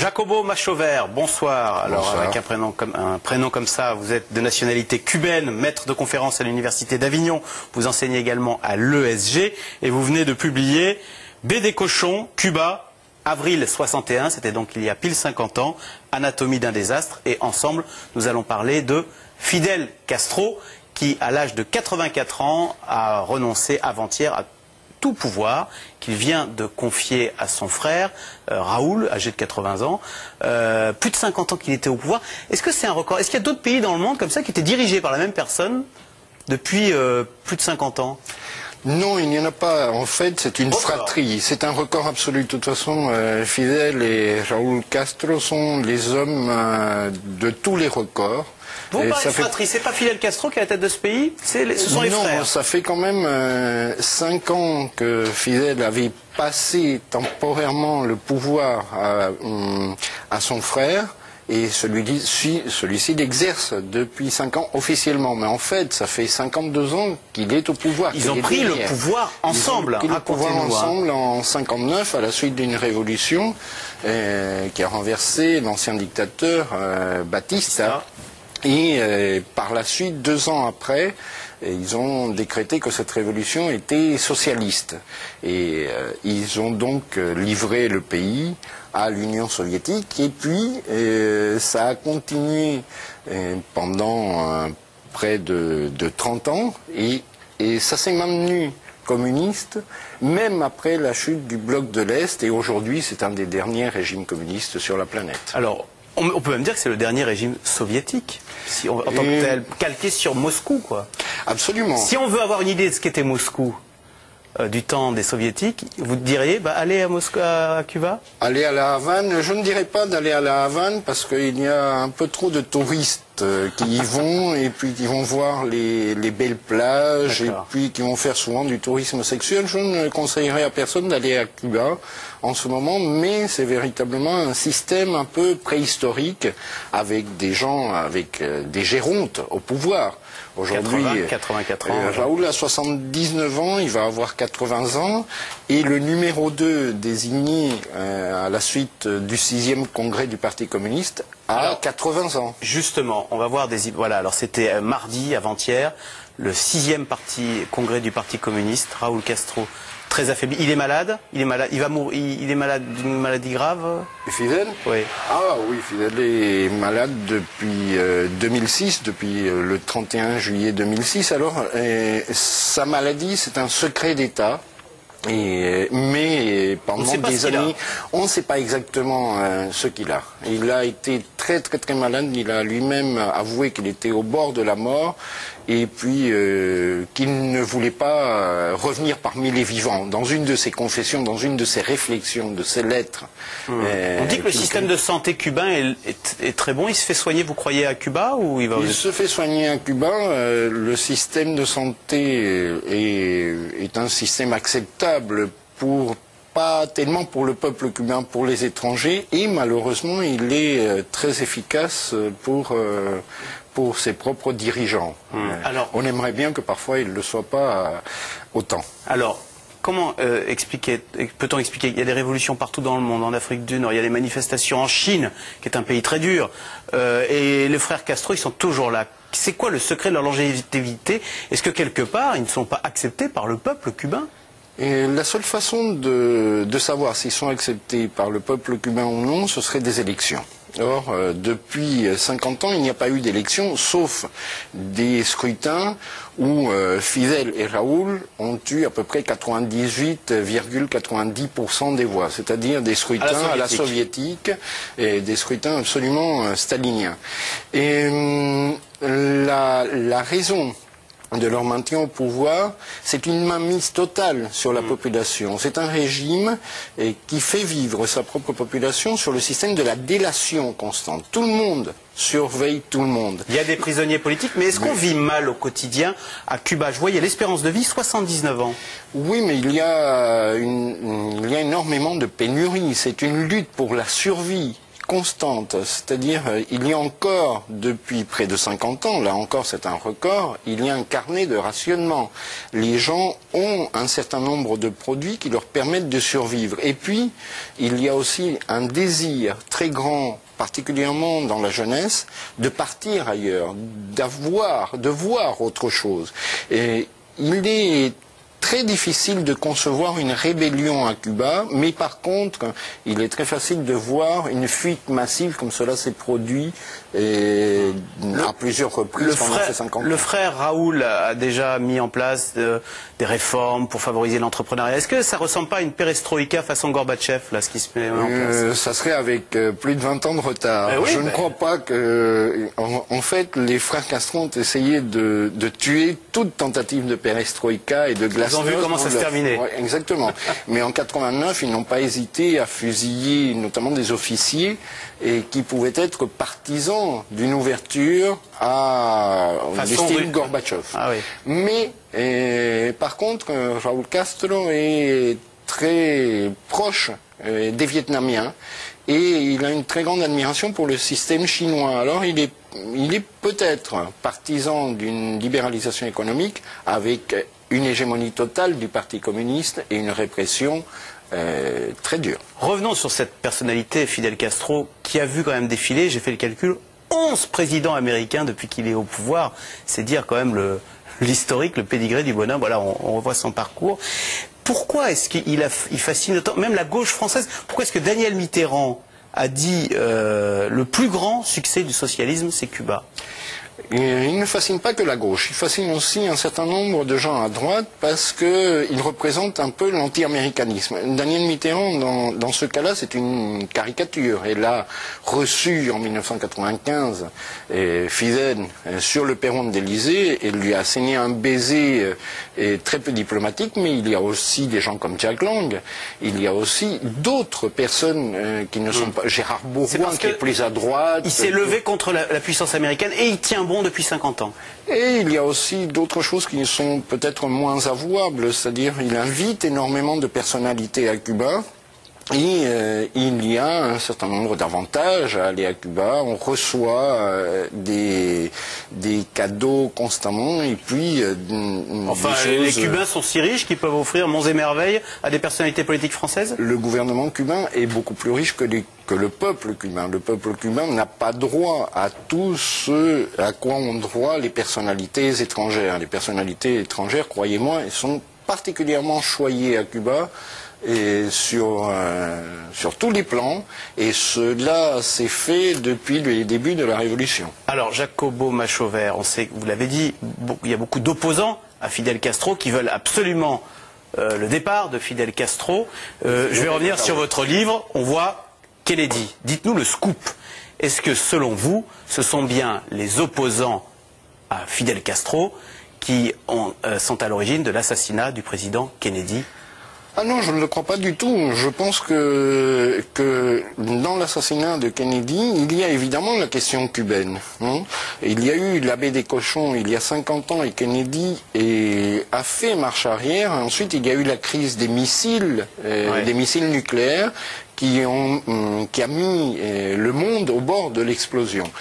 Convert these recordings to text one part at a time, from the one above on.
Jacobo Machover, bonsoir. Alors, bonsoir. avec un prénom comme ça, vous êtes de nationalité cubaine, maître de conférence à l'université d'Avignon. Vous enseignez également à l'ESG et vous venez de publier BD Cochon, Cuba, avril 61, c'était donc il y a pile 50 ans, Anatomie d'un désastre. Et ensemble, nous allons parler de Fidel Castro, qui, à l'âge de 84 ans, a renoncé avant-hier à tout pouvoir qu'il vient de confier à son frère, Raoul, âgé de 80 ans. Plus de 50 ans qu'il était au pouvoir. Est-ce que c'est un record? Est-ce qu'il y a d'autres pays dans le monde comme ça qui étaient dirigés par la même personne depuis plus de 50 ans? Non, il n'y en a pas. En fait, c'est une fratrie. C'est un record absolu. De toute façon, Fidel et Raúl Castro sont les hommes de tous les records. Vous parlez de fratrie, c'est pas Fidel Castro qui est à la tête de ce pays? Ce sont les frères. Non, ça fait quand même 5 ans que Fidel avait passé temporairement le pouvoir à son frère. Et celui-ci l'exerce depuis 5 ans officiellement. Mais en fait, ça fait 52 ans qu'il est au pouvoir. Ils ont pris le pouvoir ensemble. Ils ont pris le pouvoir ensemble en 59 à la suite d'une révolution qui a renversé l'ancien dictateur Batista. Et par la suite, 2 ans après, ils ont décrété que cette révolution était socialiste. Et ils ont donc livré le pays à l'Union soviétique. Et puis, ça a continué pendant près de 30 ans. Et ça s'est maintenu communiste, même après la chute du bloc de l'Est. Et aujourd'hui, c'est un des derniers régimes communistes sur la planète. Alors, on peut même dire que c'est le dernier régime soviétique, en tant que tel, calqué sur Moscou, quoi. Absolument. Si on veut avoir une idée de ce qu'était Moscou du temps des soviétiques, vous diriez, allez à Moscou, à Cuba? Aller à la Havane, je ne dirais pas d'aller à la Havane parce qu'il y a un peu trop de touristes qui y vont et puis qui vont voir les belles plages et puis qui vont faire souvent du tourisme sexuel. Je ne conseillerais à personne d'aller à Cuba en ce moment, mais c'est véritablement un système un peu préhistorique avec des gens, avec des gérontes au pouvoir. Aujourd'hui, 84 ans. Raoul a 79 ans, il va avoir 80 ans, et le numéro 2 désigné à la suite du 6e congrès du Parti communiste a 80 ans. Justement, on va voir des... Voilà, alors c'était mardi, avant-hier, le 6e congrès du Parti communiste, Raúl Castro, très affaibli. Il est malade? Il va mourir. Il est malade d'une maladie grave? Fidel? Oui. Ah oui, Fidel est malade depuis 2006, depuis le 31 juillet 2006. Alors, sa maladie, c'est un secret d'État. Mais pendant des années, on ne sait pas exactement ce qu'il a. Il a été très malade. Il a lui-même avoué qu'il était au bord de la mort et puis qu'il ne voulait pas revenir parmi les vivants. Dans une de ses confessions, dans une de ses réflexions, de ses lettres. On dit que le système de santé cubain est très bon. Il se fait soigner, vous croyez, à Cuba ou il se fait soigner à Cuba. Le système de santé est un système acceptable pas tellement pour le peuple cubain, pour les étrangers, et malheureusement il est très efficace pour ses propres dirigeants. Alors, on aimerait bien que parfois il ne le soit pas autant. Alors, comment peut-on expliquer? Il y a des révolutions partout dans le monde, en Afrique du Nord, il y a des manifestations en Chine, qui est un pays très dur, et les frères Castro, ils sont toujours là. C'est quoi le secret de leur longévité? Est-ce que quelque part, ils ne sont pas acceptés par le peuple cubain? Et la seule façon de savoir s'ils sont acceptés par le peuple cubain ou non, ce serait des élections. Or, depuis 50 ans, il n'y a pas eu d'élections, sauf des scrutins où Fidel et Raoul ont eu à peu près 98,90% des voix, c'est-à-dire des scrutins à la soviétique et des scrutins absolument staliniens. Et la raison de leur maintien au pouvoir, c'est une mainmise totale sur la population. C'est un régime qui fait vivre sa propre population sur le système de la délation constante. Tout le monde surveille tout le monde. Il y a des prisonniers politiques, mais est-ce qu'on vit mal au quotidien à Cuba? Je vois, il y a l'espérance de vie, 79 ans. Oui, mais il y a énormément de pénuries. C'est une lutte pour la survie constante, c'est-à-dire il y a encore, depuis près de 50 ans, là encore c'est un record, il y a un carnet de rationnement. Les gens ont un certain nombre de produits qui leur permettent de survivre. Et puis, il y a aussi un désir très grand, particulièrement dans la jeunesse, de partir ailleurs, de voir autre chose. Et il est très difficile de concevoir une rébellion à Cuba, mais par contre, il est très facile de voir une fuite massive comme cela s'est produit à plusieurs reprises pendant ces 50 ans. Le frère Raoul a déjà mis en place des réformes pour favoriser l'entrepreneuriat. Est-ce que ça ressemble pas à une perestroïka façon Gorbatchev, là, ce qui se met en place? Ça serait avec plus de 20 ans de retard. Je ne crois pas que... En fait, les frères Castro ont essayé de tuer toute tentative de perestroïka et de glasnost. Ils ont vu comment ça se terminait. Ouais, exactement. Mais en 89, ils n'ont pas hésité à fusiller notamment des officiers et qui pouvaient être partisans d'une ouverture du style Gorbatchev. Ah, oui. Mais par contre, Raúl Castro est très proche des Vietnamiens et il a une très grande admiration pour le système chinois. Alors il est peut-être partisan d'une libéralisation économique avec une hégémonie totale du Parti communiste et une répression très dure. Revenons sur cette personnalité, Fidel Castro, qui a vu quand même défiler, j'ai fait le calcul, 11 présidents américains depuis qu'il est au pouvoir. C'est dire quand même l'historique, le pédigré du bonhomme. Voilà, on revoit son parcours. Pourquoi est-ce qu'il fascine autant, même la gauche française? Pourquoi est-ce que Daniel Mitterrand a dit le plus grand succès du socialisme, c'est Cuba? Il ne fascine pas que la gauche, il fascine aussi un certain nombre de gens à droite parce qu'il représente un peu l'anti-américanisme. Daniel Mitterrand, dans ce cas-là, c'est une caricature. Il a reçu en 1995 Fidel sur le perron de l'Élysée et lui a asséné un baiser très peu diplomatique, mais il y a aussi des gens comme Jack Lang, il y a aussi d'autres personnes qui ne sont pas... Gérard Bourgoin, qui est plus à droite. Il s'est levé contre la puissance américaine et il tient bon depuis 50 ans. Et il y a aussi d'autres choses qui sont peut-être moins avouables, c'est-à-dire il invite énormément de personnalités à Cuba. Et il y a un certain nombre d'avantages à aller à Cuba. On reçoit des cadeaux constamment et puis enfin, les Cubains sont si riches qu'ils peuvent offrir monts et merveilles à des personnalités politiques françaises? Le gouvernement cubain est beaucoup plus riche que le peuple cubain. Le peuple cubain n'a pas droit à tout ce à quoi ont droit les personnalités étrangères. Les personnalités étrangères, croyez-moi, elles sont particulièrement choyées à Cuba. Et sur tous les plans, et cela s'est fait depuis les débuts de la Révolution. Alors, Jacobo Machauver, on sait, vous l'avez dit, il y a beaucoup d'opposants à Fidel Castro qui veulent absolument le départ de Fidel Castro. Je vais revenir sur votre livre, on voit Kennedy. Dites-nous le scoop. Est-ce que, selon vous, ce sont bien les opposants à Fidel Castro qui sont à l'origine de l'assassinat du président Kennedy? Ah non, je ne le crois pas du tout. Je pense que dans l'assassinat de Kennedy, il y a évidemment la question cubaine. Il y a eu la baie des cochons il y a 50 ans et Kennedy a fait marche arrière. Ensuite, il y a eu la crise des missiles nucléaires qui a mis le monde au bord de l'explosion.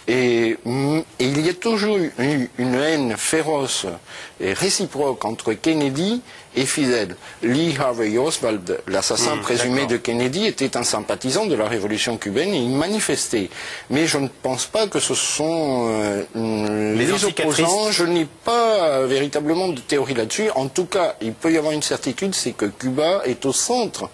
Et il y a toujours eu une haine féroce et réciproque entre Kennedy et Fidel. Lee Harvey Oswald, l'assassin présumé de Kennedy, était un sympathisant de la révolution cubaine et il manifestait. Mais je ne pense pas que ce sont les opposants. Je n'ai pas véritablement de théorie là-dessus. En tout cas, il peut y avoir une certitude, c'est que Cuba est au centre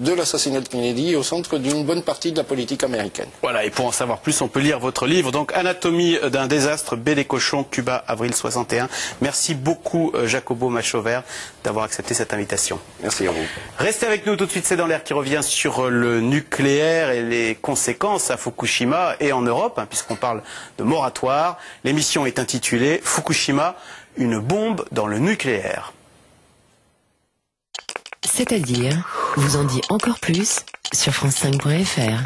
de l'assassinat de Kennedy, au centre d'une bonne partie de la politique américaine. Voilà, et pour en savoir plus, on peut lire votre livre, donc Anatomie d'un désastre, baie des cochons, Cuba, avril 61. Merci beaucoup, Jacobo Machauver, d'avoir accepté cette invitation. Merci à vous. Restez avec nous tout de suite, c'est dans l'air qui revient sur le nucléaire et les conséquences à Fukushima et en Europe, puisqu'on parle de moratoire. L'émission est intitulée Fukushima, une bombe dans le nucléaire. C'est-à-dire, vous en dit encore plus sur France5.fr.